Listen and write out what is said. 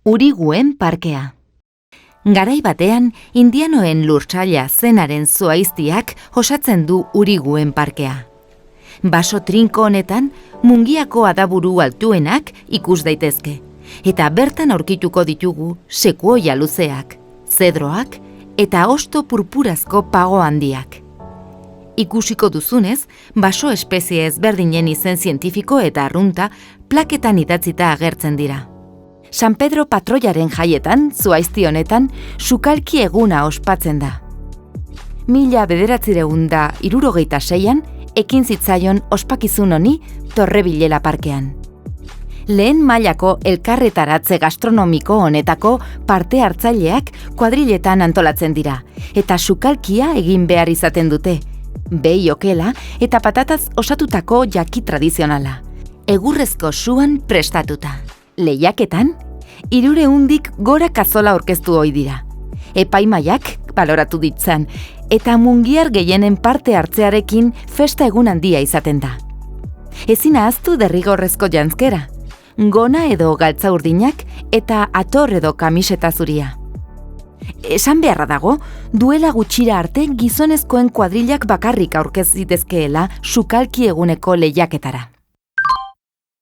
Uriguen parkea. Garai batean, indianoen lurtsaila zenaren zuhaiztiak osatzen du Uriguen parkea. Baso trinko honetan, Mungiako adaburu altuenak ikus daitezke, eta bertan aurkituko ditugu sekuoia luzeak, zedroak eta hosto purpurazko pago handiak. Ikusiko duzunez, baso espezie ezberdinen izen zientifiko eta arrunta plaketan idatzita agertzen dira. San Pedro patroiaren jaietan, zuhaizti honetan, sukalki eguna ospatzen da. 1966an, ekin zitzaion ospakizun honi Torrebilela parkean. Lehen mailako elkarretaratze gastronomiko honetako parte hartzaileak kuadriletan antolatzen dira, eta sukalkia egin behar izaten dute, behi okela eta patataz osatutako jaki tradizionala, egurrezko suan prestatuta. Lehiaketan, 300 gora kazola aurkeztu ohi dira. Epaimaiak baloratu ditzan, eta mungiar gehienen parte hartzearekin festa egun handia izaten da. Ezin ahaztu derrigorrezko janzkera, gona edo galtza urdinak eta ator edo kamiseta zuria. Esan beharra dago, duela gutxira arte gizonezkoen kuadrilak bakarrik aurkez zitezkeela sukalki eguneko lehiaketara.